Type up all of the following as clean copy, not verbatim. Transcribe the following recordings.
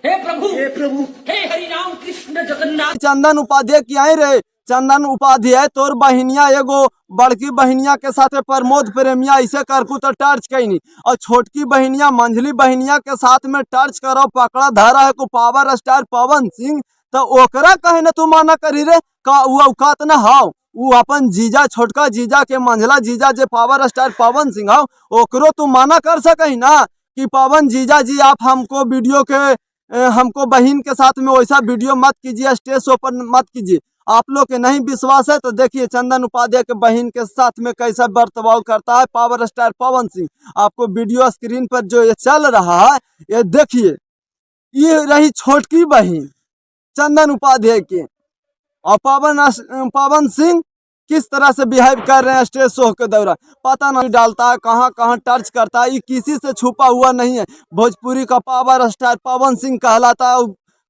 हे प्रभु हे हरि राम कृष्ण जगन्नाथ। चंदन उपाध्याय की आई रे चंदन उपाध्याय तोर बहनिया एगो बड़की बहनिया के साथे प्रमोद प्रेमिया ऐसे करकू तो टर्च कैनी और छोटकी बहनिया मंझली बहनिया के साथ में टर्च करो पकड़ा धरा है को पावर स्टार पवन सिंह तो ओकरा कहे न तू माना करी रे का उ औकात न हाव उ अपन जीजा छोटका जीजा के मंझला जीजा जे पावर स्टार पवन सिंह हाव ओकरो तू माना कर सकही ना कि पवन जीजा जी आप हमको वीडियो के हमको बहन के साथ में वैसा वीडियो मत कीजिए, स्टेज शो पर मत कीजिए। आप लोग के नहीं विश्वास है तो देखिए चंदन उपाध्याय के बहन के साथ में कैसा बर्ताव करता है पावर स्टार पवन सिंह। आपको वीडियो स्क्रीन पर जो ये चल रहा है ये देखिए, ये रही छोटकी बहन चंदन उपाध्याय की और पवन सिंह किस तरह से बिहेव कर रहे हैं स्टेज शो के दौरान। पता नहीं डालता है कहाँ कहाँ टर्च करता है, ये किसी से छुपा हुआ नहीं है। भोजपुरी का पावर स्टार पवन सिंह कहलाता है,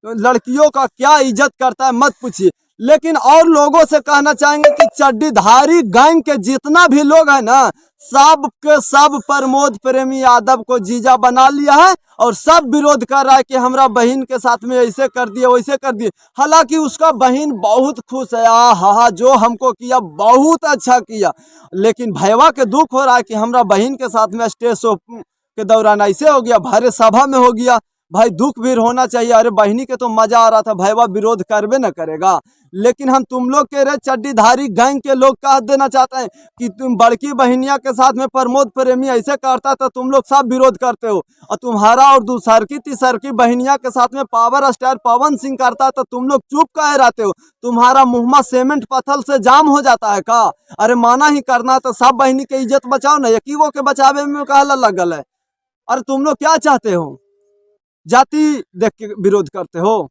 लड़कियों का क्या इज्जत करता है मत पूछिए। लेकिन और लोगों से कहना चाहेंगे कि चड्डीधारी गैंग के जितना भी लोग हैं ना सब के सब प्रमोद प्रेमी यादव को जीजा बना लिया है और सब विरोध कर रहा है कि हमारा बहन के साथ में ऐसे कर दिए वैसे कर दिए। हालांकि उसका बहन बहुत खुश है, हा जो हमको किया बहुत अच्छा किया। लेकिन भैया के दुख हो रहा है कि हमारा बहन के साथ में स्टेज शो के दौरान ऐसे हो गया, भरे सभा में हो गया। भाई दुख भी होना चाहिए। अरे बहनी के तो मजा आ रहा था, भैया विरोध करबे न करेगा। लेकिन हम तुम लोग के रे चड्डीधारी गैंग के लोग कह देना चाहते हैं कि तुम बड़की बहनिया के साथ में प्रमोद प्रेमी ऐसे करता तो तुम लोग सब विरोध करते हो, और तुम्हारा और दूसर की तीसर की बहनिया के साथ में पावर स्टार पवन सिंह करता तो तुम लोग चुप कहे रहते हो। तुम्हारा मुँह सीमेंट पत्थर से जाम हो जाता है का? अरे माना ही करना तो सब बहनी के इज्जत बचाओ ना, यकी वो के बचावे में कहला लगल है। अरे तुम लोग क्या चाहते हो? जाति देख के विरोध करते हो?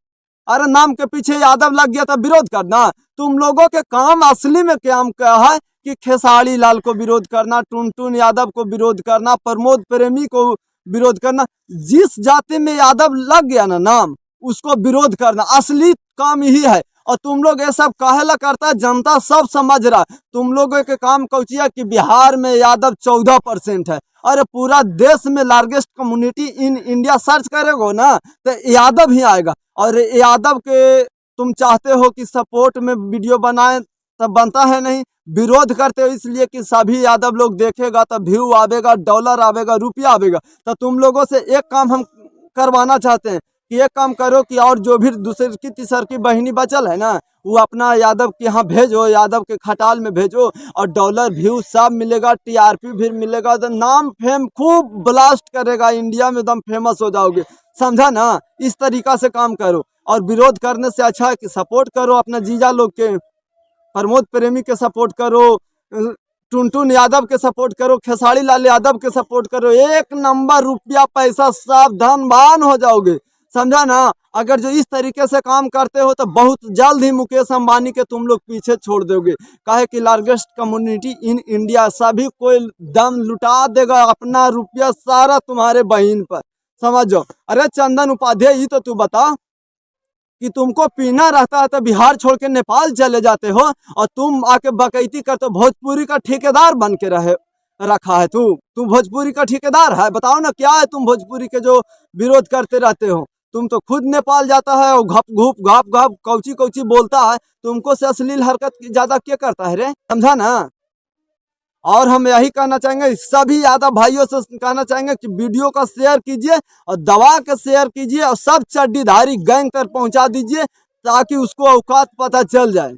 अरे नाम के पीछे यादव लग गया तो विरोध करना? तुम लोगों के काम असली में काम क्या है कि खेसारी लाल को विरोध करना, टुनटुन यादव को विरोध करना, प्रमोद प्रेमी को विरोध करना। जिस जाति में यादव लग गया ना नाम उसको विरोध करना असली काम यही है। और तुम लोग ये सब काहेला करता है, जनता सब समझ रहा। तुम लोगों के काम कौचिया कि बिहार में यादव 14% है। अरे पूरा देश में largest community in India search करेगो ना तो यादव ही आएगा। और यादव के तुम चाहते हो कि सपोर्ट में वीडियो बनाए तब बनता है नहीं, विरोध करते हो इसलिए कि सभी यादव लोग देखेगा तो व्यू आवेगा, डॉलर आवेगा, रुपया आवेगा। तो तुम लोगों से एक काम हम करवाना चाहते हैं कि एक काम करो कि और जो भी दूसरी की तीसर की बहनी बचल है ना वो अपना यादव के यहाँ भेजो, यादव के खटाल में भेजो और डॉलर व्यू सब मिलेगा, टीआरपी भी मिलेगा, तो नाम फेम खूब ब्लास्ट करेगा, इंडिया में एकदम फेमस हो जाओगे। समझा ना? इस तरीका से काम करो और विरोध करने से अच्छा है कि सपोर्ट करो अपना जीजा लोग के, प्रमोद प्रेमी के सपोर्ट करो, टुनटुन यादव के सपोर्ट करो, खेसारी लाल यादव के सपोर्ट करो। एक नंबर रुपया पैसा सब धनवान हो जाओगे। समझा ना? अगर जो इस तरीके से काम करते हो तो बहुत जल्द ही मुकेश अंबानी के तुम लोग पीछे छोड़ दोगे। काहे कि लार्जेस्ट कम्युनिटी इन इंडिया सभी कोई दम लुटा देगा अपना रुपया सारा तुम्हारे बहन पर। समझो। अरे चंदन उपाध्याय ये तो तू बता कि तुमको पीना रहता है तो बिहार छोड़ के नेपाल चले जाते हो और तुम आके बकैती करते हो। भोजपुरी का ठेकेदार बन के रखा है तू भोजपुरी का ठेकेदार है? बताओ ना क्या है तुम भोजपुरी के जो विरोध करते रहते हो? तुम तो खुद नेपाल जाता है और घप घप कौची कौची बोलता है। तुमको से अश्लील हरकत ज्यादा क्या करता है रे? समझा ना? और हम यही कहना चाहेंगे सभी यादव भाइयों से कहना चाहेंगे कि वीडियो का शेयर कीजिए और दबा के शेयर कीजिए और सब चड्डीधारी गैंग तक पहुंचा दीजिए ताकि उसको औकात पता चल जाए।